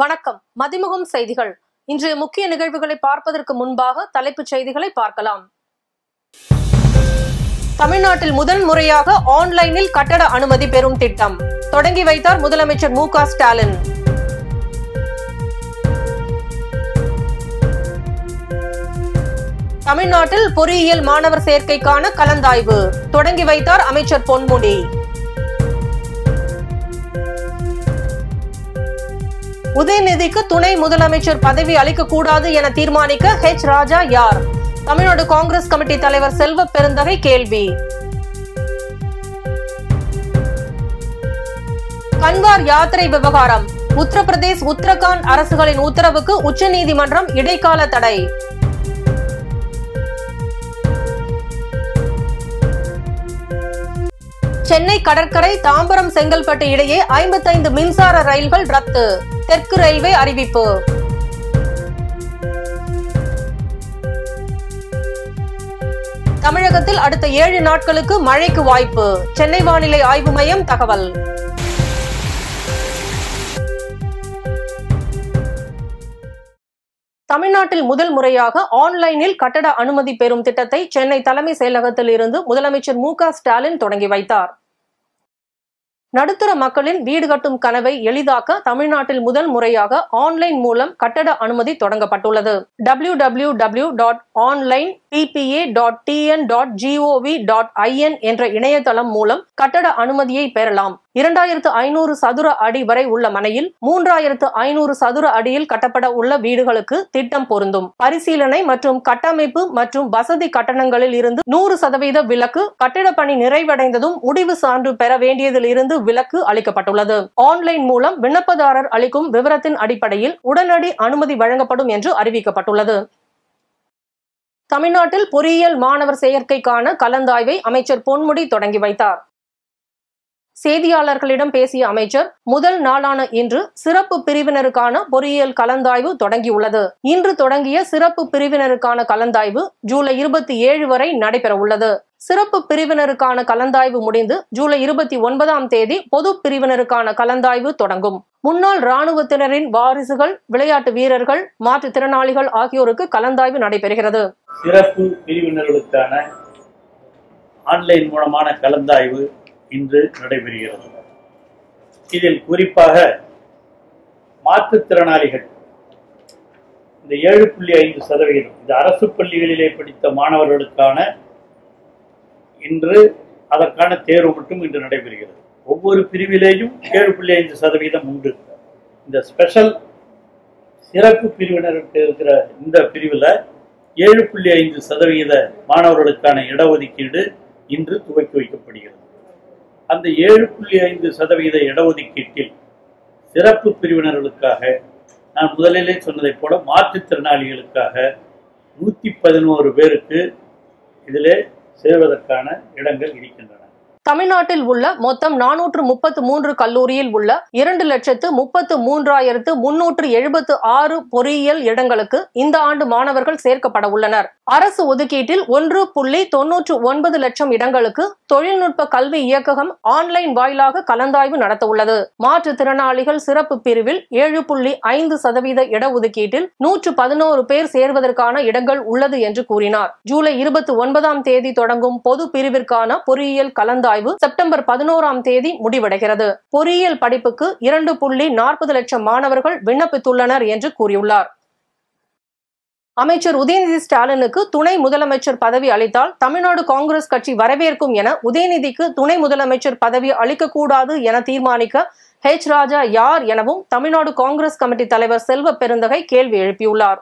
வணக்கம். மதிமுகம் செய்திகள். இன்றைய முக்கிய நிகழ்வுகளை பார்ப்பதற்கு முன்பாக தலைப்புச் செய்திகளை பார்க்கலாம். தமிழ்நாட்டில் முதல் முறையாக ஆன்லைனில் கட்டட அனுமதி பெறும் திட்டம் தொடங்கி வைத்தார் முதலமைச்சர் மு.க. ஸ்டாலின். தமிழ்நாட்டில் பொறியியல் மாணவர் சேர்க்கைக்கான கலந்தாய்வு தொடங்கி வைத்தார் அமைச்சர் பொன்முடி. உதயநிதிக்கு துணை முதலமைச்சர் பதவி அளிக்கக்கூடாது என தீர்மானிக்க ராஜா யார்? தமிழ்நாடு காங்கிரஸ் கமிட்டி தலைவர் செல்வ பெருந்தகை கேள்வி. கன்வார் யாத்திரை விவகாரம். உத்தரப்பிரதேஷ், உத்தரகாண்ட் அரசுகளின் உத்தரவுக்கு உச்சநீதிமன்றம் இடைக்கால தடை. சென்னை கடற்கரை தாம்பரம் செங்கல்பட்டு இடையே 55 மின்சார ரயில்கள் ரத்து. தெற்கு ரயில்வே அறிவிப்பு. தமிழகத்தில் அடுத்த 7 நாட்களுக்கு மழைக்கு வாய்ப்பு. சென்னை வானிலை ஆய்வு மையம் தகவல். தமிழ்நாட்டில் முதல் முறையாக ஆன்லைனில் கட்டட அனுமதி பெறும் திட்டத்தை சென்னை தலைமை செயலகத்தில் இருந்து முதலமைச்சர் மு.க. ஸ்டாலின் தொடங்கி வைத்தார். நடுத்தர மக்களின் வீடு கட்டும் கனவை எளிதாக்க தமிழ்நாட்டில் முதல் முறையாக ஆன்லைன் மூலம் கட்டட அனுமதி தொடங்கப்பட்டுள்ளது. www.onlineppa.tn.gov.in என்ற இணையதளம் மூலம் கட்டட அனுமதியை பெறலாம். 2500 சதுர அடி வரை உள்ள மனையில் 3500 சதுர அடியில் கட்டப்பட உள்ள வீடுகளுக்கு திட்டம் பொருந்தும். பரிசீலனை மற்றும் கட்டமைப்பு மற்றும் வசதி கட்டணங்களில் இருந்து 100% விலக்கு, கட்டிட பணி நிறைவடைந்ததும் முடிவு சான்று பெற வேண்டியதில் இருந்து விலக்கு அளிக்கப்பட்டுள்ளது. ஆன்லைன் மூலம் விண்ணப்பதாரர் அளிக்கும் விவரத்தின் அடிப்படையில் உடனடி அனுமதி வழங்கப்படும் என்று அறிவிக்கப்பட்டுள்ளது. தமிழ்நாட்டில் பொறியியல் மாணவர் சேர்க்கைக்கான கலந்தாய்வை அமைச்சர் பொன்முடி தொடங்கி வைத்தார். செய்தியாளர்களிடம் பேசிய அமைச்சர், முதல் நாளான இன்று சிறப்பு பிரிவினருக்கான பொறியியல் கலந்தாய்வு தொடங்கியுள்ளது. இன்று தொடங்கிய சிறப்பு பிரிவினருக்கான கலந்தாய்வு ஜூலை 27 வரை நடைபெற உள்ளது. சிறப்பு பிரிவினருக்கான கலந்தாய்வு முடிந்து ஜூலை 29ஆம் தேதி பொது பிரிவினருக்கான கலந்தாய்வு தொடங்கும். முன்னாள் ராணுவத்தினரின் வாரிசுகள், விளையாட்டு வீரர்கள், மாற்றுத்திறனாளிகள் ஆகியோருக்கு கலந்தாய்வு நடைபெறுகிறது. சிறப்பு பிரிவினர்களுக்கான ஆன்லைன் மூலமான கலந்தாய்வு இன்று நடைபெறுகிறது. இதில் குறிப்பாக மாற்றுத்திறனாளிகள் இந்த 7.5% இந்த அரசு பள்ளிகளிலே படித்த மாணவர்களுக்கான இன்று அதற்கான தேர்வு மட்டும் இன்று நடைபெறுகிறது. ஒவ்வொரு பிரிவிலேயும் 7.5% உண்டு. இந்த ஸ்பெஷல் சிறப்பு பிரிவினருக்கு இருக்கிற இந்த பிரிவில் 7.5% மாணவர்களுக்கான இடஒதுக்கீடு இன்று துவக்கி வைக்கப்படுகிறது. அந்த 7.5% இடஒதுக்கீட்டில் சிறப்பு பிரிவினர்களுக்காக நான் முதலிலே சொன்னதைப் போல மாற்றுத்திறனாளிகளுக்காக 111 பேருக்கு இதிலே சேர்வதற்கான இடங்கள் இருக்கின்றன. தமிழ்நாட்டில் உள்ள மொத்தம் 433 கல்லூரியில் உள்ள 2,33,376 பொறியியல் இடங்களுக்கு இந்த ஆண்டு மாணவர்கள் சேர்க்கப்பட உள்ளனர். அரசு ஒதுக்கீட்டில் 1.99 லட்சம் இடங்களுக்கு தொழில்நுட்ப கல்வி இயக்ககம் ஆன்லைன் வாயிலாக கலந்தாய்வு நடத்த உள்ளது. மாற்றுத்திறனாளிகள் சிறப்பு பிரிவில் 7.5% இடஒதுக்கீட்டில் 111 பேர் சேர்வதற்கான இடங்கள் உள்ளது என்று கூறினார். ஜூலை 29ஆம் தேதி தொடங்கும் பொது பிரிவிற்கான பொறியியல் கலந்தாய்வு செப்டம்பர் 11ஆம் தேதி முடிவடைகிறது. பொறியியல் படிப்புக்கு 2.40 லட்சம் மாணவர்கள் விண்ணப்பித்துள்ளனர் என்று கூறியுள்ளார். அமைச்சர் உதயநிதி ஸ்டாலினுக்கு துணை முதலமைச்சர் பதவி அளித்தால் தமிழ்நாடு காங்கிரஸ் கட்சி வரவேற்கும் என உதயநிதிக்கு துணை முதலமைச்சர் பதவி அளிக்கக்கூடாது என தீர்மானிக்க ராஜா யார் எனவும் தமிழ்நாடு காங்கிரஸ் கமிட்டி தலைவர் செல்வ பெருந்தகை கேள்வி எழுப்பியுள்ளார்.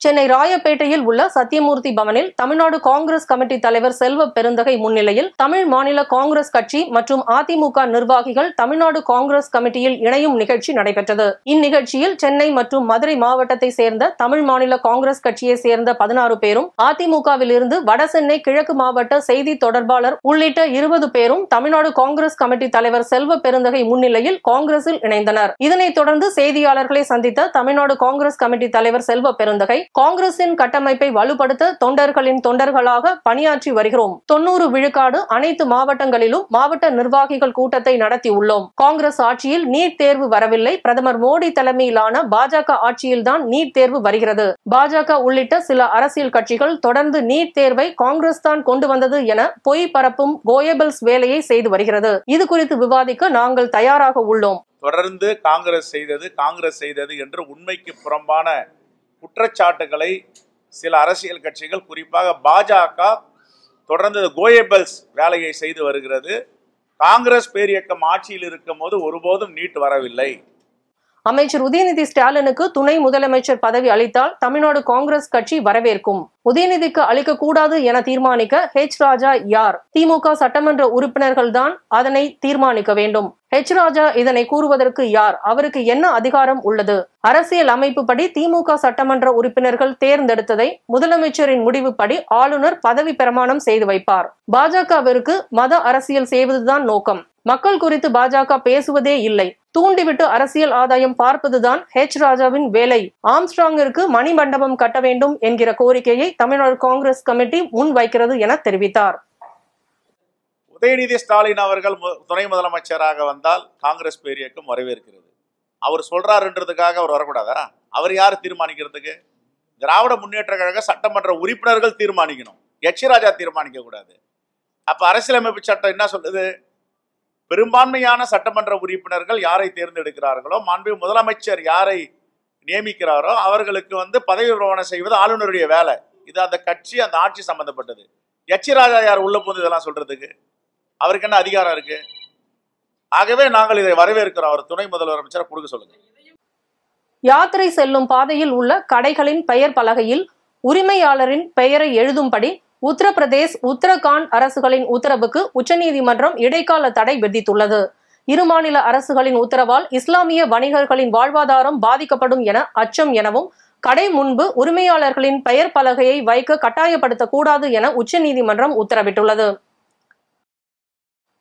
சென்னை ராயப்பேட்டையில் உள்ள சத்தியமூர்த்தி பவனில் தமிழ்நாடு காங்கிரஸ் கமிட்டி தலைவர் செல்வ பெருந்தகை முன்னிலையில் தமிழ் மாநில காங்கிரஸ் கட்சி மற்றும் அதிமுக நிர்வாகிகள் தமிழ்நாடு காங்கிரஸ் கமிட்டியில் இணையும் நிகழ்ச்சி நடைபெற்றது. இந்நிகழ்ச்சியில் சென்னை மற்றும் மதுரை மாவட்டத்தை சேர்ந்த தமிழ் மாநில காங்கிரஸ் கட்சியை சேர்ந்த 16 பேரும், அதிமுகவில் இருந்து வடசென்னை கிழக்கு மாவட்ட செய்தி தொடர்பாளர் உள்ளிட்ட 20 பேரும் தமிழ்நாடு காங்கிரஸ் கமிட்டி தலைவர் செல்வ பெருந்தகை முன்னிலையில் காங்கிரஸில் இணைந்தனர். இதனைத் தொடர்ந்து செய்தியாளர்களை சந்தித்த தமிழ்நாடு காங்கிரஸ் கமிட்டி தலைவர் செல்வ பெருந்தகை காங்கிரசின் கட்டமைப்பை வலுப்படுத்த தொண்டர்களின் தொண்டர்களாக பணியாற்றி வருகிறோம். 90 விழுக்காடு அனைத்து மாவட்டங்களிலும் மாவட்ட நிர்வாகிகள் கூட்டத்தை நடத்தியுள்ளோம். காங்கிரஸ் ஆட்சியில் நீட் தேர்வு வரவில்லை. பிரதமர் மோடி தலைமையிலான பாஜக ஆட்சியில்தான் நீட் தேர்வு வருகிறது. பாஜக உள்ளிட்ட சில அரசியல் கட்சிகள் தொடர்ந்து நீட் தேர்வை காங்கிரஸ் தான் கொண்டு வந்தது என பொய் பரப்பும் கோயபிள்ஸ் வேலையை செய்து வருகிறது. இது குறித்து விவாதிக்க நாங்கள் தயாராக உள்ளோம். தொடர்ந்து காங்கிரஸ் செய்தது என்று உண்மைக்கு புறம்பான குற்றச்சாட்டுகளை சில அரசியல் கட்சிகள், குறிப்பாக பாஜக தொடர்ந்து கோயபிள்ஸ் வேலையை செய்து வருகிறது. காங்கிரஸ் பேரியக்கம் ஆட்சியில் இருக்கும் போது ஒருபோதும் நீட் வரவில்லை. அமைச்சர் உதயநிதி ஸ்டாலினுக்கு துணை முதலமைச்சர் பதவி அளித்தால் தமிழ்நாடு காங்கிரஸ் கட்சி வரவேற்கும். உதயநிதிக்கு அளிக்க கூடாது என தீர்மானிக்க H. ராஜா யார்? திமுக சட்டமன்ற உறுப்பினர்கள் தான் அதனை தீர்மானிக்க வேண்டும். H. ராஜா இதனை கூறுவதற்கு யார்? அவருக்கு என்ன அதிகாரம் உள்ளது? அரசியல் அமைப்புப்படி திமுக சட்டமன்ற உறுப்பினர்கள் தேர்ந்தெடுத்ததை முதலமைச்சரின் முடிவுப்படி ஆளுநர் பதவி பிரமாணம் செய்து வைப்பார். பாஜகவிற்கு மத அரசியல் செய்வதுதான் நோக்கம். மக்கள் குறித்து பாஜக பேசுவதே இல்லை. தூண்டிவிட்டு அரசியல் ஆதாயம் பார்ப்பதுதான் H. ராஜாவின் வேலை. ஆம்ஸ்ட்ராங்கிற்கு மணிமண்டபம் கட்ட வேண்டும் என்கிற கோரிக்கையை தமிழ்நாடு காங்கிரஸ் கமிட்டி முன்வைக்கிறது என தெரிவித்தார். உதயநிதி ஸ்டாலின் அவர்கள் துணை முதலமைச்சராக வந்தால் காங்கிரஸ் பேரியக்கம் வரவேற்கிறது. அவர் சொல்றாருன்றதுக்காக அவர் வரக்கூடாதா? அவர் யார் தீர்மானிக்கிறதுக்கு? திராவிட முன்னேற்ற கழக சட்டமன்ற உறுப்பினர்கள் தீர்மானிக்கணும். H. ராஜா தீர்மானிக்க கூடாது. அப்ப அரசியலமைப்பு சட்டம் என்ன சொல்லுது? பெரும்பான்மையான சட்டமன்ற உறுப்பினர்கள் யாரை தேர்ந்தெடுக்கிறார்களோ, மாண்பு முதலமைச்சர் யாரை நியமிக்கிறாரோ அவர்களுக்கு பதவி பிரமாணம் செய்வது ஆளுநருடைய வேலை. இது அந்த கட்சி, அந்த ஆட்சி சம்பந்தப்பட்டது. H. ராஜா யார் உள்ள போது இதெல்லாம் சொல்றதுக்கு? அவருக்கு என்ன அதிகாரம் இருக்கு? ஆகவே நாங்கள் இதை வரவேற்கிறோம். அவர் துணை முதலமைச்சரை கொடுக்க சொல்லுங்க. யாத்திரை செல்லும் பாதையில் உள்ள கடைகளின் பெயர் பலகையில் உரிமையாளரின் பெயரை எழுதும்படி உத்தரப்பிரதேஷ், உத்தரகாண்ட் அரசுகளின் உத்தரவுக்கு உச்சநீதிமன்றம் இடைக்கால தடை விதித்துள்ளது. இரு மாநில அரசுகளின் உத்தரவால் இஸ்லாமிய வணிகர்களின் வாழ்வாதாரம் பாதிக்கப்படும் என அச்சம் எனவும் கடை முன்பு உரிமையாளர்களின் பெயர் பலகையை வைக்க கட்டாயப்படுத்தக்கூடாது என உச்சநீதிமன்றம் உத்தரவிட்டுள்ளது.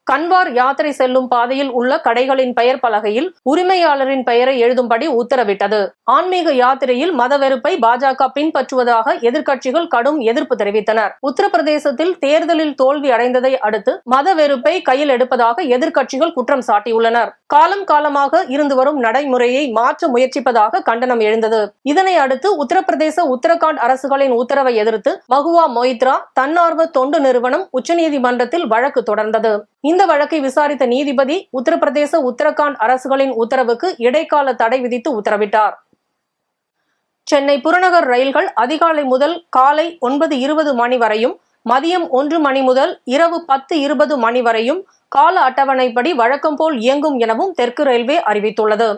கன்வார் யாத்திரை செல்லும் பாதையில் உள்ள கடைகளின் பெயர் பலகையில் உரிமையாளரின் பெயரை எழுதும்படி உத்தரவிட்டது. ஆன்மீக யாத்திரையில் மதவெறுப்பை பாஜக பின்பற்றுவதாக எதிர்க்கட்சிகள் கடும் எதிர்ப்பு தெரிவித்தனர். உத்தரப்பிரதேசத்தில் தேர்தலில் தோல்வி அடைந்ததை அடுத்து மதவெறுப்பை கையில் எடுப்பதாக எதிர்க்கட்சிகள் குற்றம் சாட்டியுள்ளனர். காலம் காலமாக இருந்து வரும் நடைமுறையை மாற்ற முயற்சிப்பதாக கண்டனம் எழுந்தது. இதனை அடுத்து உத்தரப்பிரதேச, உத்தரகாண்ட் அரசுகளின் உத்தரவை எதிர்த்து மகுவா மொய்த்ரா தன்னார்வ தொண்டு நிறுவனம் உச்சநீதிமன்றத்தில் வழக்கு தொடர்ந்தது. இந்த வழக்கை விசாரித்த நீதிபதி உத்தரப்பிரதேச, உத்தரகாண்ட் அரசுகளின் உத்தரவுக்கு இடைக்கால தடை விதித்து உத்தரவிட்டார். சென்னை புறநகர் ரயில்கள் அதிகாலை முதல் காலை 9:20 மணி வரையும், மதியம் 1 மணி முதல் இரவு 10:20 மணி வரையும் கால அட்டவணைப்படி வழக்கம் போல் இயங்கும் எனவும் தெற்கு ரயில்வே அறிவித்துள்ளது.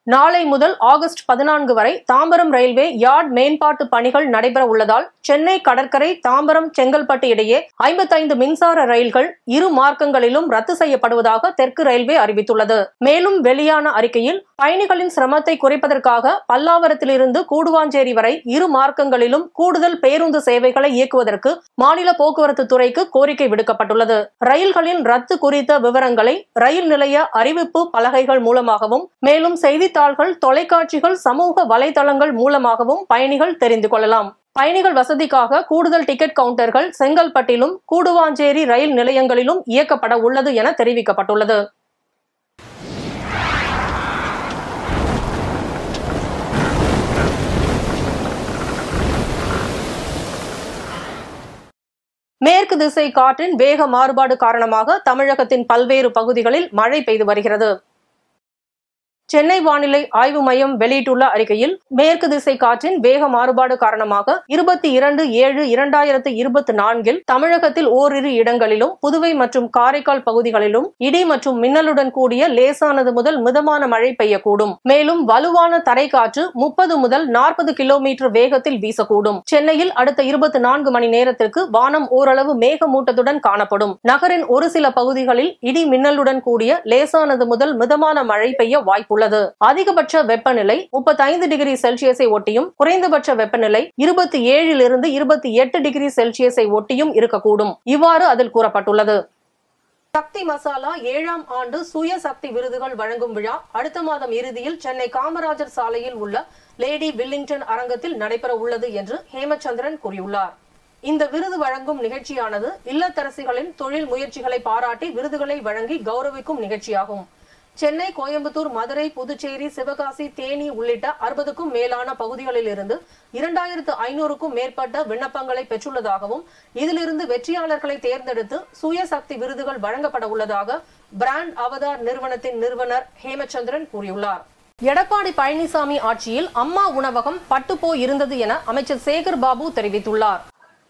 நாளை முதல் ஆகஸ்ட் 14 வரை தாம்பரம் ரயில்வே யார்ட் மேம்பாட்டு பணிகள் நடைபெற உள்ளதால் சென்னை கடற்கரை, தாம்பரம், செங்கல்பட்டு இடையே 55 மின்சார ரயில்கள் இரு மார்க்கங்களிலும் ரத்து செய்யப்படுவதாக தெற்கு ரயில்வே அறிவித்துள்ளது. மேலும் வெளியான அறிக்கையில் பயணிகளின் சிரமத்தை குறைப்பதற்காக பல்லாவரத்திலிருந்து கூடுவாஞ்சேரி வரை இரு மார்க்கங்களிலும் கூடுதல் பேருந்து சேவைகளை இயக்குவதற்கு மாநில போக்குவரத்து துறைக்கு கோரிக்கை விடுக்கப்பட்டுள்ளது. ரயில்களின் ரத்து குறித்த விவரங்களை ரயில் நிலைய அறிவிப்பு பலகைகள் மூலமாகவும், மேலும் செய்தித்தாள்கள், தொலைக்காட்சிகள், சமூக வலைதளங்கள் மூலமாகவும் பயணிகள் தெரிந்து கொள்ளலாம். பயணிகள் வசதிக்காக கூடுதல் டிக்கெட் கவுண்டர்கள் செங்கல்பட்டிலும் கூடுவாஞ்சேரி ரயில் நிலையங்களிலும் இயக்கப்பட உள்ளது என தெரிவிக்கப்பட்டுள்ளது. மேற்கு திசை காற்றின் வேக மாறுபாடு காரணமாக தமிழகத்தின் பல்வேறு பகுதிகளில் மழை பெய்து வருகிறது. சென்னை வானிலை ஆய்வு மையம் வெளியிட்டுள்ள அறிக்கையில் மேற்கு திசை காற்றின் வேக மாறுபாடு காரணமாக 22/7/2024 தமிழகத்தில் ஓரிரு இடங்களிலும், புதுவை மற்றும் காரைக்கால் பகுதிகளிலும் இடி மற்றும் மின்னலுடன் கூடிய லேசானது முதல் மிதமான மழை பெய்யக்கூடும். மேலும் வலுவான தரைக்காற்று 30 முதல் 40 கிலோமீட்டர் வேகத்தில் வீசக்கூடும். சென்னையில் அடுத்த 24 மணி நேரத்திற்கு வானம் ஓரளவு மேகமூட்டத்துடன் காணப்படும். நகரின் ஒரு சில பகுதிகளில் இடி மின்னலுடன் கூடிய லேசானது முதல் மிதமான மழை பெய்ய வாய்ப்புள்ளது. அதிகபட்ச வெப்பநிலை 35 டிகிரி செல்சியஸை ஒட்டியும், குறைந்தபட்ச வெப்பநிலை 27 to 28 டிகிரி செல்சியஸை ஒட்டியும் இருக்கக்கூடும். இவ்வாறு அதில் கூறப்பட்டுள்ளது. சக்தி மசாலா 7ஆம் ஆண்டு சுய சக்தி விருதுகள் வழங்கும் விழா அடுத்த மாதம் இறுதியில் சென்னை காமராஜர் சாலையில் உள்ள லேடி வில்லிங்டன் அரங்கத்தில் நடைபெற உள்ளது என்று ஹேமச்சந்திரன் கூறியுள்ளார். இந்த விருது வழங்கும் நிகழ்ச்சியானது இல்லத்தரசிகளின் தொழில் முயற்சிகளை பாராட்டி விருதுகளை வழங்கி கௌரவிக்கும் நிகழ்ச்சியாகும். சென்னை, கோயம்புத்தூர், மதுரை, புதுச்சேரி, சிவகாசி, தேனி உள்ளிட்ட 60க்கும் மேலான பகுதிகளில் இருந்து 2500க்கும் மேற்பட்ட விண்ணப்பங்களை பெற்றுள்ளதாகவும் இதிலிருந்து வெற்றியாளர்களை தேர்ந்தெடுத்து சுயசக்தி விருதுகள் வழங்கப்பட உள்ளதாக பிராண்ட் அவதார் நிறுவனத்தின் நிறுவனர் ஹேமச்சந்திரன் கூறியுள்ளார். எடப்பாடி பழனிசாமி ஆட்சியில் அம்மா உணவகம் பட்டுப்போய் இருந்தது என அமைச்சர் சேகர் பாபு தெரிவித்துள்ளார்.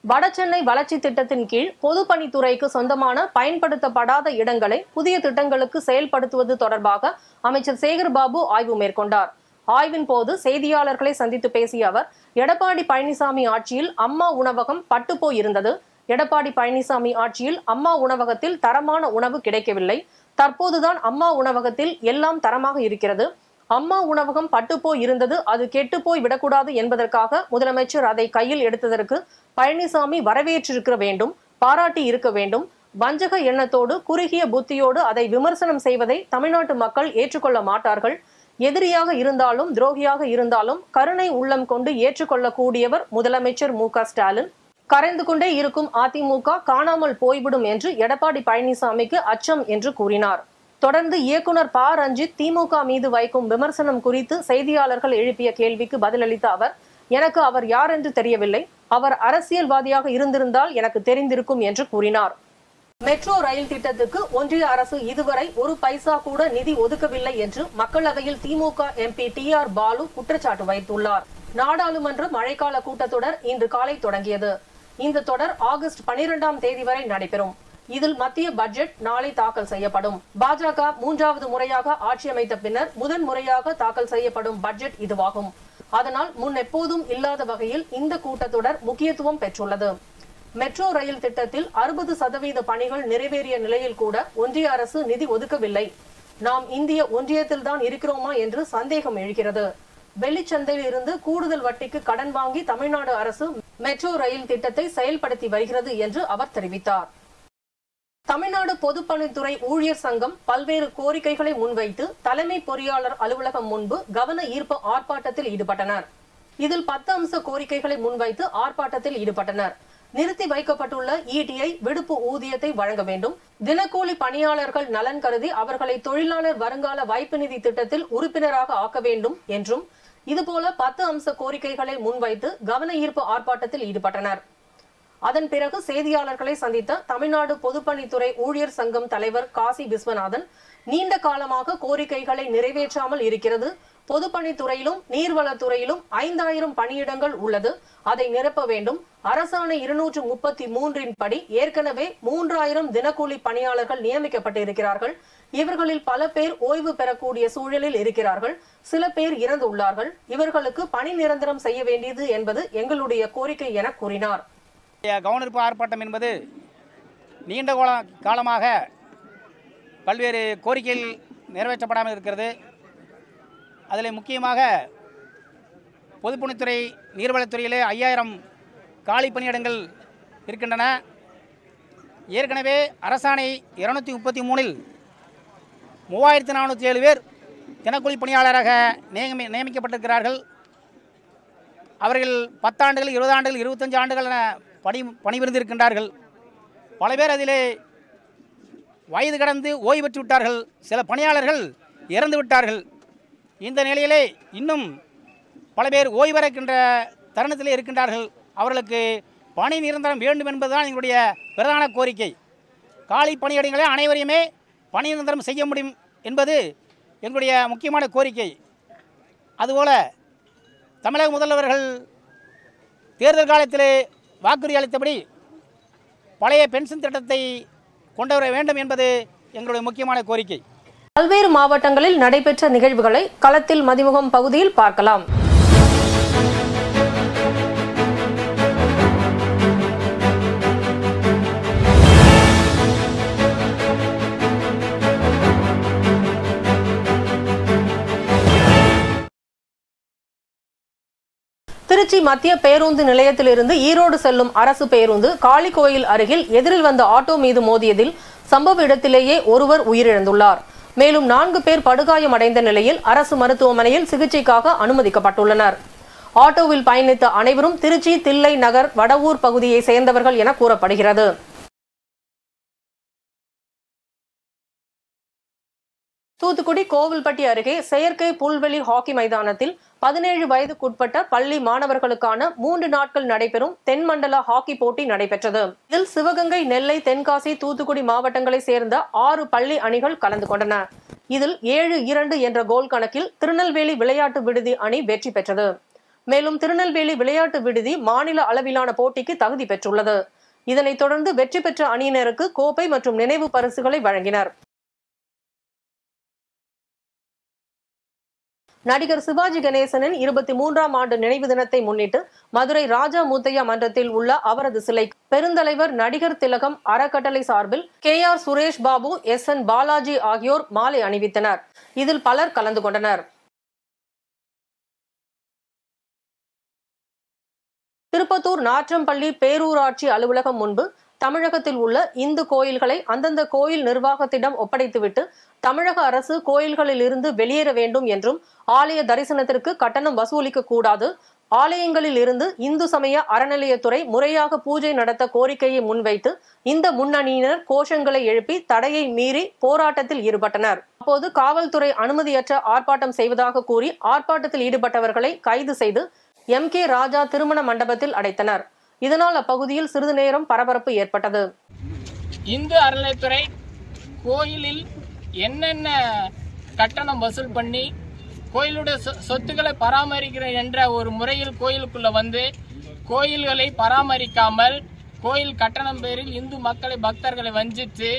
வடசென்னை வளர்ச்சி திட்டத்தின் கீழ் பொதுப்பணித்துறைக்கு சொந்தமான பயன்படுத்தப்படாத இடங்களை புதிய திட்டங்களுக்கு செயல்படுத்துவது தொடர்பாக அமைச்சர் சேகர் பாபு ஆய்வு மேற்கொண்டார். ஆய்வின் போது செய்தியாளர்களை சந்தித்து பேசிய அவர், எடப்பாடி பழனிசாமி ஆட்சியில் அம்மா உணவகம் பட்டுப்போய் இருந்தது. எடப்பாடி பழனிசாமி ஆட்சியில் அம்மா உணவகத்தில் தரமான உணவு கிடைக்கவில்லை. தற்போதுதான் அம்மா உணவகத்தில் எல்லாம் தரமாக இருக்கிறது. அம்மா உணவகம் பட்டுப்போய் இருந்தது, அது கெட்டுப்போய் விடக்கூடாது என்பதற்காக முதலமைச்சர் அதை கையில் எடுத்ததற்கு பழனிசாமி வரவேற்றிருக்க வேண்டும், பாராட்டி இருக்க வேண்டும். வஞ்சக எண்ணத்தோடு குறுகிய புத்தியோடு அதை விமர்சனம் செய்வதை தமிழ்நாட்டு மக்கள் ஏற்றுக்கொள்ள மாட்டார்கள். எதிரியாக இருந்தாலும் துரோகியாக இருந்தாலும் கருணை உள்ளம் கொண்டு ஏற்றுக்கொள்ளக்கூடியவர் முதலமைச்சர் மு.க. ஸ்டாலின். கரைந்து கொண்டே இருக்கும் அதிமுக காணாமல் போய்விடும் என்று எடப்பாடி பழனிசாமிக்கு அச்சம் என்று கூறினார். தொடர்ந்து இயக்குனர் ப. ரஞ்சித் திமுக மீது வைக்கும் விமர்சனம் குறித்து செய்தியாளர்கள் எழுப்பிய கேள்விக்கு பதிலளித்த அவர், எனக்கு அவர் யார் என்று தெரியவில்லை. அவர் அரசியல்வாதியாக இருந்திருந்தால் எனக்கு தெரிந்திருக்கும் என்று கூறினார். மெட்ரோ ரயில் திட்டத்துக்கு ஒன்றிய அரசு இதுவரை ஒரு பைசா கூட நிதி ஒதுக்கவில்லை என்று மக்களவையில் திமுக எம்பி TR பாலு குற்றச்சாட்டு வைத்துள்ளார். நாடாளுமன்ற மழைக்கால கூட்டத்தொடர் இன்று காலை தொடங்கியது. இந்த தொடர் ஆகஸ்ட் 12ஆம் தேதி வரை நடைபெறும். இதில் மத்திய பட்ஜெட் நாளை தாக்கல் செய்யப்படும். பாஜக 3வது முறையாக ஆட்சி அமைத்த பின்னர் முதன் முறையாக தாக்கல் செய்யப்படும் பட்ஜெட் இதுவாகும். அதனால் முன் எப்போதும் இல்லாத வகையில் இந்த கூட்டத்தொடர் முக்கியத்துவம் பெற்றுள்ளது. மெட்ரோ ரயில் திட்டத்தில் 60% பணிகள் நிறைவேறிய நிலையில் கூட ஒன்றிய அரசு நிதி ஒதுக்கவில்லை. நாம் இந்திய ஒன்றியத்தில் தான் இருக்கிறோமா என்று சந்தேகம் எழுகிறது. வெள்ளிச்சந்தையில் இருந்து கூடுதல் வட்டிக்கு கடன் வாங்கி தமிழ்நாடு அரசு மெட்ரோ ரயில் திட்டத்தை செயல்படுத்தி வருகிறது என்று அவர் தெரிவித்தார். தமிழ்நாடு பொதுப்பணித்துறை ஊழியர் சங்கம் பல்வேறு கோரிக்கைகளை முன்வைத்து தலைமை பொறியாளர் அலுவலகம் முன்பு கவன ஈர்ப்பு ஆர்ப்பாட்டத்தில் ஈடுபட்டனர். இதில் 10 அம்ச கோரிக்கைகளை முன்வைத்து ஆர்ப்பாட்டத்தில் ஈடுபட்டனர். நிறுத்தி வைக்கப்பட்டுள்ள ETI விடுப்பு ஊதியத்தை வழங்க வேண்டும். தினக்கூலி பணியாளர்கள் நலன் கருதி அவர்களை தொழிலாளர் வருங்கால வைப்பு நிதி திட்டத்தில் உறுப்பினராக ஆக்க வேண்டும் என்றும் இதுபோல 10 அம்ச கோரிக்கைகளை முன்வைத்து கவன ஈர்ப்பு ஆர்ப்பாட்டத்தில் ஈடுபட்டனர். அதன் பிறகு செய்தியாளர்களை சந்தித்த தமிழ்நாடு பொதுப்பணித்துறை ஊழியர் சங்கம் தலைவர் காசி விஸ்வநாதன், நீண்ட காலமாக கோரிக்கைகளை நிறைவேற்றாமல் இருக்கிறது. பொதுப்பணித்துறையிலும் நீர்வளத்துறையிலும் 5000 பணியிடங்கள் உள்ளது. அதை நிரப்ப வேண்டும். அரசாணை 233 படி ஏற்கனவே 3000 தினக்கூலி பணியாளர்கள் நியமிக்கப்பட்டிருக்கிறார்கள். இவர்களில் பல பேர் ஓய்வு பெறக்கூடிய சூழலில் இருக்கிறார்கள். சில பேர் இறந்துள்ளார்கள். இவர்களுக்கு பணி நிரந்தரம் செய்ய வேண்டியது என்பது எங்களுடைய கோரிக்கை என கூறினார். கவனிப்பு ஆர்ப்பாட்டம் என்பது நீண்ட காலமாக பல்வேறு கோரிக்கைகள் நிறைவேற்றப்படாமல் இருக்கிறது. அதில் முக்கியமாக பொதுப்பணித்துறை நீர்வளத்துறையிலே 5000 காலி பணியிடங்கள் இருக்கின்றன. ஏற்கனவே அரசாணை 233இல் 3407 பேர் தினக்கூலி பணியாளராக நியமிக்கப்பட்டிருக்கிறார்கள். அவர்கள் 10 ஆண்டுகள் 20 ஆண்டுகள் 25 ஆண்டுகள் என பணிபுரிந்திருக்கின்றார்கள். பல பேர் அதிலே வயது கடந்து ஓய்வு பெற்று விட்டார்கள். சில பணியாளர்கள் இறந்து விட்டார்கள். இந்த நிலையிலே இன்னும் பல பேர் ஓய்வு பெறுகின்ற தருணத்திலே இருக்கின்றார்கள். அவர்களுக்கு பணி நிரந்தரம் வேண்டும் என்பதுதான் எங்களுடைய பிரதான கோரிக்கை. காலி பணியிடங்களை அனைவரையுமே பணி நிரந்தரம் செய்ய முடியும் என்பது எங்களுடைய முக்கியமான கோரிக்கை. அதுபோல் தமிழக முதல்வர்கள் தேர்தல் காலத்திலே வாக்குறுதி அளித்தபடி பழைய பென்ஷன் திட்டத்தை கொண்டு வர வேண்டும் என்பது எங்களுடைய முக்கியமான கோரிக்கை. பல்வேறு மாவட்டங்களில் நடைபெற்ற நிகழ்வுகளை களத்தில் மதிமுகம் பகுதியில் பார்க்கலாம். திருச்சி மத்திய பேருந்து நிலையத்திலிருந்து ஈரோடு செல்லும் அரசு பேருந்து காளிக்கோயில் அருகில் எதிரில் வந்த ஆட்டோ மீது மோதியதில் சம்பவ இடத்திலேயே ஒருவர் உயிரிழந்துள்ளார். மேலும் 4 பேர் படுகாயமடைந்த நிலையில் அரசு மருத்துவமனையில் சிகிச்சைக்காக அனுமதிக்கப்பட்டுள்ளனர். ஆட்டோவில் பயணித்த அனைவரும் திருச்சி தில்லை நகர் வடவூர் பகுதியை சேர்ந்தவர்கள் என கூறப்படுகிறது. தூத்துக்குடி கோவில்பட்டி அருகே செயற்கை புல்வெளி ஹாக்கி மைதானத்தில் 17 வயதுக்குட்பட்ட பள்ளி மாணவர்களுக்கான 3 நாட்கள் நடைபெறும் தென்மண்டல ஹாக்கி போட்டி நடைபெற்றது. இதில் சிவகங்கை, நெல்லை, தென்காசி, தூத்துக்குடி மாவட்டங்களை சேர்ந்த 6 பள்ளி அணிகள் கலந்து கொண்டன. இதில் 7-2 என்ற கோல் கணக்கில் திருநெல்வேலி விளையாட்டு விடுதி அணி வெற்றி பெற்றது. மேலும் திருநெல்வேலி விளையாட்டு விடுதி மாநில அளவிலான போட்டிக்கு தகுதி பெற்றுள்ளது. இதனைத் தொடர்ந்து வெற்றி பெற்ற அணியினருக்கு கோப்பை மற்றும் நினைவு பரிசுகளை வழங்கினர். நடிகர் சிவாஜி கணேசனின் 23ஆம் ஆண்டு நினைவு தினத்தை முன்னிட்டு மதுரை ராஜா முத்தையா மன்றத்தில் உள்ள அவரது சிலை பெருந்தலைவர் நடிகர் திலகம் அறக்கட்டளை சார்பில் KR சுரேஷ் பாபு, SN பாலாஜி ஆகியோர் மாலை அணிவித்தனர். இதில் பலர் கலந்து கொண்டனர். திருப்பத்தூர் நாற்றம்பள்ளி பேரூராட்சி அலுவலகம் முன்பு தமிழகத்தில் உள்ள இந்து கோயில்களை அந்தந்த கோயில் நிர்வாகத்திடம் ஒப்படைத்துவிட்டு தமிழக அரசு கோயில்களில் இருந்து வெளியேற வேண்டும் என்றும் ஆலய தரிசனத்திற்கு கட்டணம் வசூலிக்க கூடாது, ஆலயங்களில் இருந்து இந்து சமய அறநிலையத்துறை முறையாக பூஜை நடத்த கோரிக்கையை முன்வைத்து இந்த முன்னணியினர் கோஷங்களை எழுப்பி தடையை மீறி போராட்டத்தில் ஈடுபட்டனர். அப்போது காவல்துறை அனுமதியற்ற ஆர்ப்பாட்டம் செய்வதாக கூறி ஆர்ப்பாட்டத்தில் ஈடுபட்டவர்களை கைது செய்து MK ராஜா திருமண மண்டபத்தில் அடைத்தனர். இதனால் அப்பகுதியில் சிறிது நேரம் பரபரப்பு ஏற்பட்டது. இந்து அறநிலையத்துறை கோயிலில் என்னென்ன கட்டணம் வசூல் பண்ணி கோயிலுடைய சொத்துக்களை பராமரிக்கிற என்ற ஒரு முறையில் கோயிலுக்குள்ள வந்து கோயில்களை பராமரிக்காமல் கோயில் கட்டணம் பேரில் இந்து மக்களை பக்தர்களை வஞ்சித்து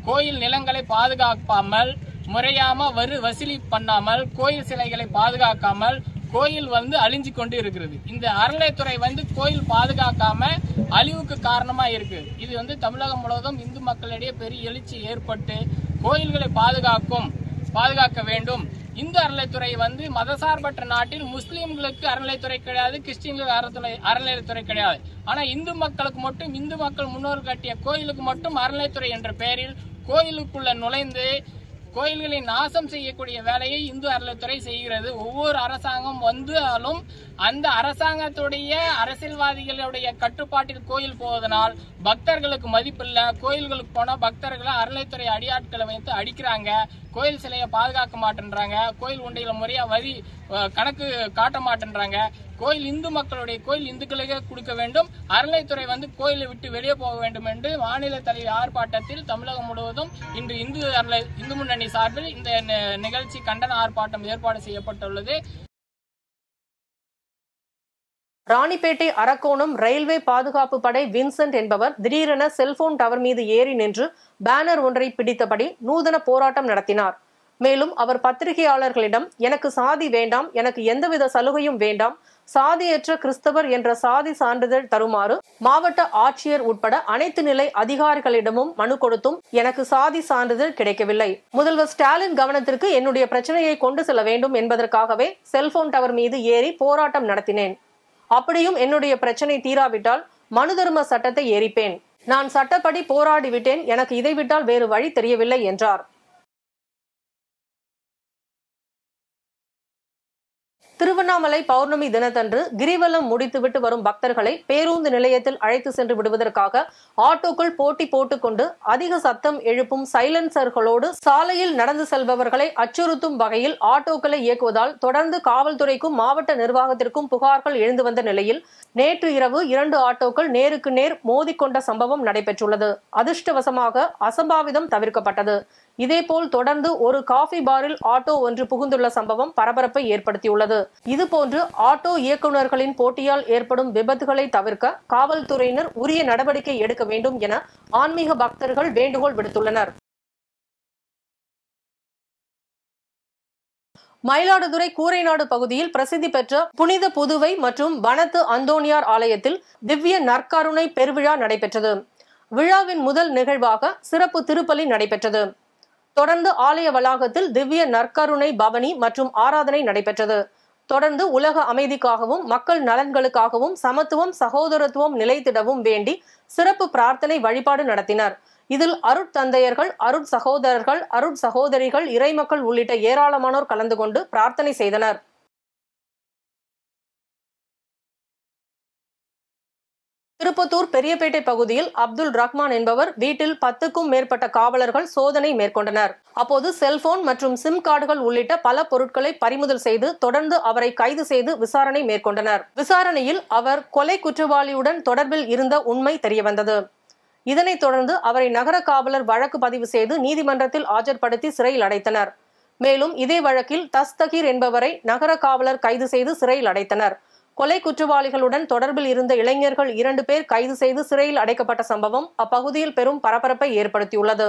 கோயில் நிலங்களை பாதுகாக்காமல் முறையாம வசூலி பண்ணாமல் கோயில் சிலைகளை பாதுகாக்காமல் கோயில் அழிஞ்சு கொண்டு இருக்கிறது. இந்த அறநிலையத்துறை கோயில் பாதுகாக்காம அழிவுக்கு காரணமா இருக்கு. இது தமிழகம் முழுவதும் இந்து மக்களிடையே பெரிய எழுச்சி ஏற்பட்டு கோயில்களை பாதுகாக்க வேண்டும். இந்து அறநிலையத்துறை மதசார்பற்ற நாட்டில் முஸ்லீம்களுக்கு அறநிலையத்துறை கிடையாது, கிறிஸ்டின்களுக்கு அறநிலையத்துறை கிடையாது. ஆனா இந்து மக்களுக்கு மட்டும், இந்து மக்கள் முன்னோர்கள் கட்டிய கோயிலுக்கு மட்டும் அறநிலையத்துறை என்ற பெயரில் கோயிலுக்குள்ள நுழைந்து கோயில்களை நாசம் செய்யக்கூடிய வேலையை இந்து அறநிலையத்துறை செய்கிறது. ஒவ்வொரு அரசாங்கம் வந்தாலும் அந்த அரசாங்கத்துடைய அரசியல்வாதிகளுடைய கட்டுப்பாட்டில் கோயில் போவதனால் பக்தர்களுக்கு மதிப்பில்ல. கோயில்களுக்கு போனா பக்தர்களை அறநிலையத்துறை அடியாட்களை வைத்து அடிக்கிறாங்க, கோயில் சிலையை பாதுகாக்க மாட்டேன்றாங்க, கோயில் உண்டையில முறையா கணக்கு காட்ட மாட்டேன்றாங்க. கோயில் இந்து மக்களுடைய கோயில் இந்துக்களுக்கே கொடுக்க வேண்டும், அறநிலையத்துறை கோயிலை விட்டு வெளியே போக வேண்டும் என்று மாநில தலைவர் ஆர்ப்பாட்டத்தில் தமிழகம் முழுவதும் இன்று இந்து முன்னணி சார்பில் இந்த நிகழ்ச்சி கண்டன ஆர்ப்பாட்டம் ஏற்பாடு செய்யப்பட்டுள்ளது. ராணிப்பேட்டை அரக்கோணம் ரயில்வே பாதுகாப்பு படை வின்சென்ட் என்பவர் திடீரென செல்போன் டவர் மீது ஏறி நின்று பேனர் ஒன்றை பிடித்தபடி நூதன போராட்டம் நடத்தினார். மேலும் அவர் பத்திரிகையாளர்களிடம் எனக்கு சாதி வேண்டாம், எனக்கு எந்தவித சலுகையும் வேண்டாம், சாதியற்ற கிறிஸ்தவர் என்ற சாதி சான்றிதழ் தருமாறு மாவட்ட ஆட்சியர் உட்பட அனைத்து நிலை அதிகாரிகளிடமும் மனு கொடுத்தும் எனக்கு சாதி சான்றிதழ் கிடைக்கவில்லை. முதல்வர் ஸ்டாலின் கவனத்திற்கு என்னுடைய பிரச்சனையை கொண்டு செல்ல வேண்டும் என்பதற்காகவே செல்போன் டவர் மீது ஏறி போராட்டம் நடத்தினேன். அப்படியும் என்னுடைய பிரச்சனை தீராவிட்டால் மனு தர்ம சட்டத்தை எரிப்பேன். நான் சட்டப்படி போராடிவிட்டேன், எனக்கு இதை விட்டால் வேறு வழி தெரியவில்லை என்றார். திருவண்ணாமலை பௌர்ணமி தினத்தன்று கிரிவலம் முடித்துவிட்டு வரும் பக்தர்களை பேருந்து நிலையத்தில் அழைத்து சென்று விடுவதற்காக ஆட்டோக்கள் போட்டி போட்டுக்கொண்டு அதிக சத்தம் எழுப்பும் சைலன்சர்களோடு சாலையில் நடந்து செல்பவர்களை அச்சுறுத்தும் வகையில் ஆட்டோக்களை இயக்குவதால் தொடர்ந்து காவல்துறைக்கும் மாவட்ட நிர்வாகத்திற்கும் புகார்கள் எழுந்து வந்த நிலையில் நேற்று இரவு 2 ஆட்டோக்கள் நேருக்கு நேர் மோதிக்கொண்ட சம்பவம் நடைபெற்றுள்ளது. அதிர்ஷ்டவசமாக அசம்பாவிதம் தவிர்க்கப்பட்டது. இதேபோல் தொடர்ந்து ஒரு காஃபி பாரில் ஆட்டோ ஒன்று புகுந்துள்ள சம்பவம் பரபரப்பை ஏற்படுத்தியுள்ளது. இதுபோன்று ஆட்டோ இயக்குநர்களின் போட்டியால் ஏற்படும் விபத்துகளை தவிர்க்க காவல்துறையினர் உரிய நடவடிக்கை எடுக்க வேண்டும் என ஆன்மீக பக்தர்கள் வேண்டுகோள் விடுத்துள்ளனர். மயிலாடுதுறை கூரைநாடு பகுதியில் பிரசித்தி பெற்ற புனித புதுவை மற்றும் வனத்து அந்தோணியார் ஆலயத்தில் திவ்ய நற்கருணை பெருவிழா நடைபெற்றது. விழாவின் முதல் நிகழ்வாக சிறப்பு திருப்பலி நடைபெற்றது. தொடர்ந்து ஆலய வளாகத்தில் திவ்ய நற்கருணை பவனி மற்றும் ஆராதனை நடைபெற்றது. தொடர்ந்து உலக அமைதிக்காகவும் மக்கள் நலன்களுக்காகவும் சமத்துவம் சகோதரத்துவம் நிலைத்திடவும் வேண்டி சிறப்பு பிரார்த்தனை வழிபாடு நடத்தினர். இதில் அருட்தந்தையர்கள், அருட் சகோதரர்கள், அருட் சகோதரிகள், இறைமக்கள் உள்ளிட்ட ஏராளமானோர் கலந்து கொண்டு பிரார்த்தனை செய்தனர். திருப்பத்தூர் பெரியபேட்டை பகுதியில் அப்துல் ரஹ்மான் என்பவர் வீட்டில் 10க்கும் மேற்பட்ட காவலர்கள் சோதனை மேற்கொண்டனர். அப்போது செல்போன் மற்றும் சிம் கார்டுகள் உள்ளிட்ட பல பொருட்களை பறிமுதல் செய்து தொடர்ந்து அவரை கைது செய்து விசாரணை மேற்கொண்டனர். விசாரணையில் அவர் கொலை குற்றவாளியுடன் தொடர்பில் இருந்த உண்மை தெரியவந்தது. இதனைத் தொடர்ந்து அவரை நகர காவலர் வழக்கு பதிவு செய்து நீதிமன்றத்தில் ஆஜர்படுத்தி சிறையில் அடைத்தனர். மேலும் இதே வழக்கில் தஸ்தகீர் என்பவரை நகர காவலர் கைது செய்து சிறையில் அடைத்தனர். கொலை குற்றவாளிகளுடன் தொடர்பில் இருந்த இளைஞர்கள் 2 பேர் கைது செய்து சிறையில் அடைக்கப்பட்ட சம்பவம் அப்பகுதியில் பெரும் பரபரப்பை ஏற்படுத்தியுள்ளது.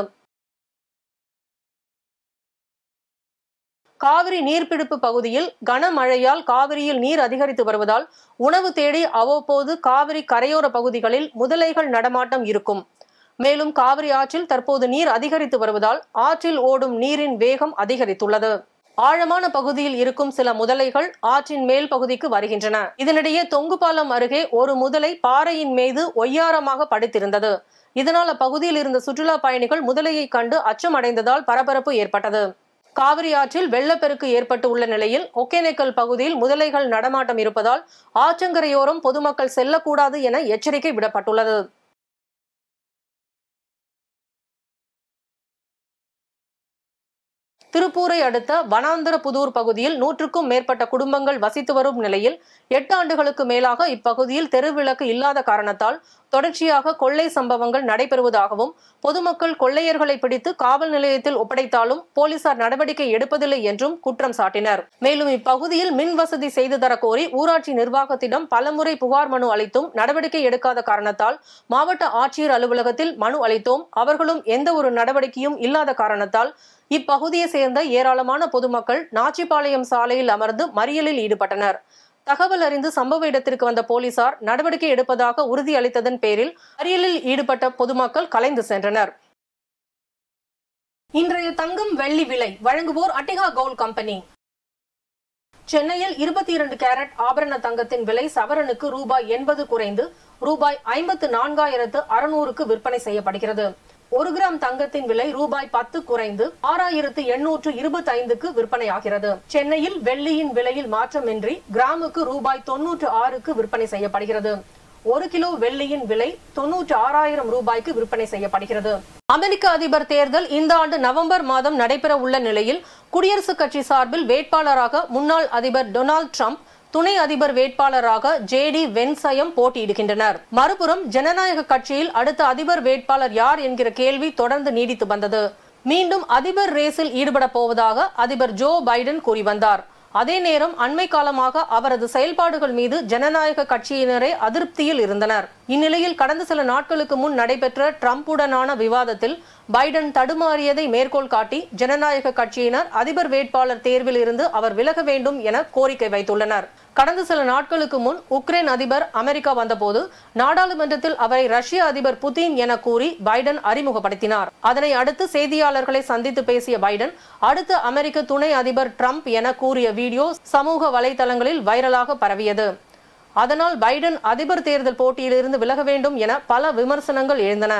காவிரி நீர்பிடிப்பு பகுதியில் கனமழையால் காவிரியில் நீர் அதிகரித்து வருவதால் உணவு தேடி அவ்வப்போது காவிரி கரையோர பகுதிகளில் முதலைகள் நடமாட்டம் இருக்கும். மேலும் காவிரி ஆற்றில் தற்போது நீர் அதிகரித்து வருவதால் ஆற்றில் ஓடும் நீரின் வேகம் அதிகரித்துள்ளது. ஆழமான பகுதியில் இருக்கும் சில முதலைகள் ஆற்றின் மேல் பகுதிக்கு வருகின்றன. இதனிடையே தொங்குபாலம் அருகே ஒரு முதலை பாறையின் மீது ஒய்யாரமாக படுத்திருந்தது. இதனால் அப்பகுதியில் இருந்த சுற்றுலா பயணிகள் முதலையை கண்டு அச்சமடைந்ததால் பரபரப்பு ஏற்பட்டது. காவிரி ஆற்றில் வெள்ளப்பெருக்கு ஏற்பட்டு உள்ள நிலையில் ஒகேனக்கல் பகுதியில் முதலைகள் நடமாட்டம் இருப்பதால் ஆற்றங்கரையோரம் பொதுமக்கள் செல்லக்கூடாது என எச்சரிக்கை விடப்பட்டுள்ளது. திருப்பூரை அடுத்த வனாந்தரபுதூர் பகுதியில் 100க்கும் மேற்பட்ட குடும்பங்கள் வசித்து வரும் நிலையில் 8 ஆண்டுகளுக்கு மேலாக இப்பகுதியில் தெருவிளக்கு இல்லாத காரணத்தால் தொடர்ச்சியாக கொள்ளை சம்பவங்கள் நடைபெறுவதாகவும் பொதுமக்கள் கொள்ளையர்களை பிடித்து காவல் நிலையத்தில் ஒப்படைத்தாலும் போலீசார் நடவடிக்கை எடுப்பதில்லை என்றும் குற்றம் சாட்டினர். மேலும் இப்பகுதியில் மின் வசதி செய்து தர கோரி ஊராட்சி நிர்வாகத்திடம் பலமுறை புகார் மனு அளித்தும் நடவடிக்கை எடுக்காத காரணத்தால் மாவட்ட ஆட்சியர் அலுவலகத்தில் மனு அளித்தோம். அவர்களும் எந்த ஒரு நடவடிக்கையும் இல்லாத காரணத்தால் இப்பகுதியை சேர்ந்த ஏராளமான பொதுமக்கள் நாச்சிபாளையம் சாலையில் அமர்ந்து மறியலில் ஈடுபட்டனர். தகவல் அறிந்து சம்பவ இடத்திற்கு வந்த போலீசார் நடவடிக்கை எடுப்பதாக உறுதியளித்ததன் பேரில் மறியலில் ஈடுபட்ட பொதுமக்கள் கலைந்து சென்றனர். இன்றைய தங்கம் வெள்ளி விலை வழங்குவோர் அட்டிகா கோல்ட் கம்பெனி. சென்னையில் 22 கேரட் ஆபரண தங்கத்தின் விலை சவரனுக்கு ரூபாய் 80 குறைந்து ரூபாய் 54,600க்கு விற்பனை செய்யப்படுகிறது. 1 கிராம் தங்கத்தின் விலை ரூபாய் 10 குறைந்து 6,825க்கு விற்பனையாகிறது. சென்னையில் வெள்ளியின் விலையில் மாற்றமின்றி கிராமுக்கு ரூபாய் 96க்கு விற்பனை செய்யப்படுகிறது. 1 கிலோ வெள்ளியின் விலை 96,000 ரூபாய்க்கு விற்பனை செய்யப்படுகிறது. அமெரிக்க அதிபர் தேர்தல் இந்த ஆண்டு நவம்பர் மாதம் நடைபெற உள்ள நிலையில் குடியரசுக் கட்சி சார்பில் வேட்பாளராக முன்னாள் அதிபர் டொனால்ட் ட்ரம்ப், துணை அதிபர் வேட்பாளராக JD வென்சயம் போட்டியிடுகின்றனர். மறுபுறம் ஜனநாயக கட்சியில் அடுத்த அதிபர் வேட்பாளர் யார் என்கிற கேள்வி தொடர்ந்து நீடித்து வந்தது. மீண்டும் அதிபர் ரேஸில் ஈடுபட போவதாக அதிபர் ஜோ பைடன் கூறி வந்தார். அதே நேரம் அண்மை காலமாக அவரது செயல்பாடுகள் மீது ஜனநாயக கட்சியினரே அதிருப்தியில் இருந்தனர். இந்நிலையில் கடந்த சில நாட்களுக்கு முன் நடைபெற்ற ட்ரம்புடனான விவாதத்தில் பைடன் தடுமாறியதை மேற்கோள் காட்டி ஜனநாயக கட்சியினர் அதிபர் வேட்பாளர் தேர்வில் இருந்து அவர் விலக வேண்டும் என கோரிக்கை வைத்துள்ளனர். கடந்த சில நாட்களுக்கு முன் உக்ரைன் அதிபர் அமெரிக்கா வந்தபோது நாடாளுமன்றத்தில் அவரை ரஷ்ய அதிபர் புதின் என கூறி பைடன் அறிமுகப்படுத்தினார். அதனை அடுத்து செய்தியாளர்களை சந்தித்து பேசிய பைடன் அடுத்த அமெரிக்க துணை அதிபர் ட்ரம்ப் என கூறிய வீடியோ சமூக வலைதளங்களில் வைரலாக பரவியது. அதனால் பைடன் அதிபர் தேர்தல் போட்டியிலிருந்து விலக வேண்டும் என பல விமர்சனங்கள் எழுந்தன.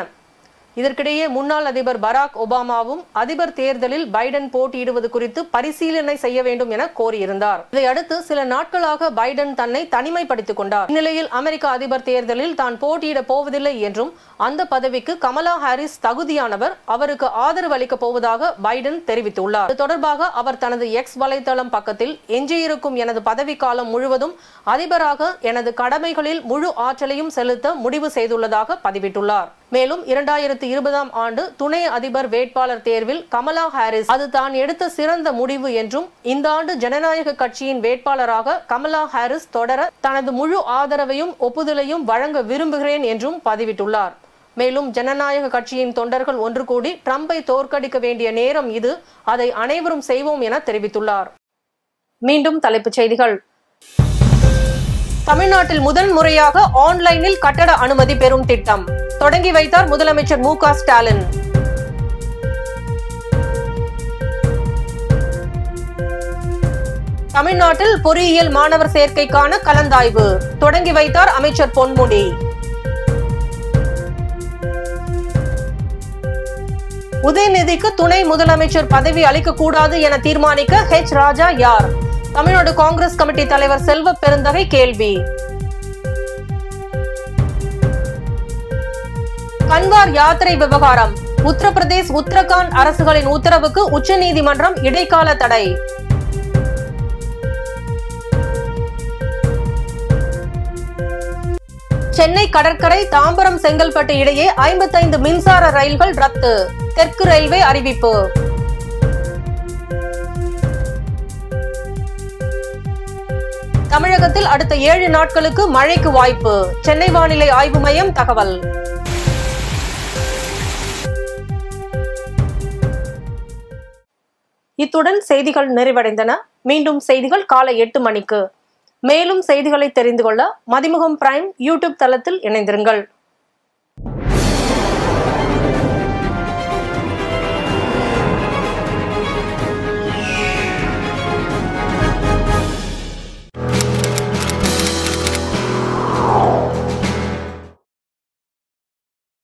இதற்கிடையே முன்னாள் அதிபர் பராக் ஒபாமாவும் அதிபர் தேர்தலில் பைடன் போட்டியிடுவது குறித்து பரிசீலனை செய்ய வேண்டும் என கோரியிருந்தார். இதையடுத்து சில நாட்களாக பைடன் தன்னை தனிமைப்படுத்திக் கொண்டார். இந்நிலையில் அமெரிக்க அதிபர் தேர்தலில் தான் போட்டியிட போவதில்லை என்றும் அந்த பதவிக்கு கமலா ஹாரிஸ் தகுதியானவர், அவருக்கு ஆதரவு அளிக்கப் போவதாக பைடன் தெரிவித்துள்ளார். இது தொடர்பாக அவர் தனது எக்ஸ் வலைதளம் பக்கத்தில் எஞ்சியிருக்கும் எனது பதவிக்காலம் முழுவதும் அதிபராக எனது கடமைகளில் முழு ஆற்றலையும் செலுத்த முடிவு செய்துள்ளதாக பதிவிட்டுள்ளார். மேலும் 2020ஆம் ஆண்டு துணை அதிபர் வேட்பாளர் தேர்வில் கமலா ஹாரிஸ் அது தான் எடுத்த சிறந்த முடிவு என்றும் இந்த ஆண்டு ஜனநாயக கட்சியின் வேட்பாளராக கமலா ஹாரிஸ் தொடர தனது முழு ஆதரவையும் ஒப்புதலையும் வழங்க விரும்புகிறேன் என்றும் பதிவிட்டுள்ளார். மேலும் ஜனநாயக கட்சியின் தொண்டர்கள் ஒன்று கூடி ட்ரம்பை தோற்கடிக்க வேண்டிய நேரம் இது, அதை அனைவரும் செய்வோம் என தெரிவித்துள்ளார். மீண்டும் தலைப்புச் செய்திகள். தமிழ்நாட்டில் முதல் முறையாக ஆன்லைனில் கட்டட அனுமதி பெறும் திட்டம் தொடங்கி வைத்தார் முதலமைச்சர் மு.க. ஸ்டாலின். தமிழ்நாட்டில் பொறியியல் மாணவர் சேர்க்கைக்கான கலந்தாய்வு தொடங்கி வைத்தார் அமைச்சர் பொன்முடி. உதயநிதிக்கு துணை முதலமைச்சர் பதவி அளிக்கக்கூடாது என தீர்மானிக்க ராஜா யார்? தமிழ்நாடு காங்கிரஸ் கமிட்டி தலைவர் செல்வ பெருந்தகை கேள்வி. கன்வார் யாத்திரை விவகாரம். உத்தரப்பிரதேஷ், உத்தரகாண்ட் அரசுகளின் உத்தரவுக்கு உச்சநீதிமன்றம் இடைக்கால தடை. சென்னை கடற்கரை தாம்பரம் செங்கல்பட்டு இடையே 55 மின்சார ரயில்கள் ரத்து. தெற்கு ரயில்வே அறிவிப்பு. தமிழகத்தில் அடுத்த 7 நாட்களுக்கு மழைக்கு வாய்ப்பு. சென்னை வானிலை ஆய்வு மையம் தகவல். இத்துடன் செய்திகள் நிறைவடைந்தன. மீண்டும் செய்திகள் காலை 8 மணிக்கு. மேலும் செய்திகளை தெரிந்து கொள்ள மதிமுகம் பிரைம் யூடியூப் தளத்தில் இணைந்திருங்கள்.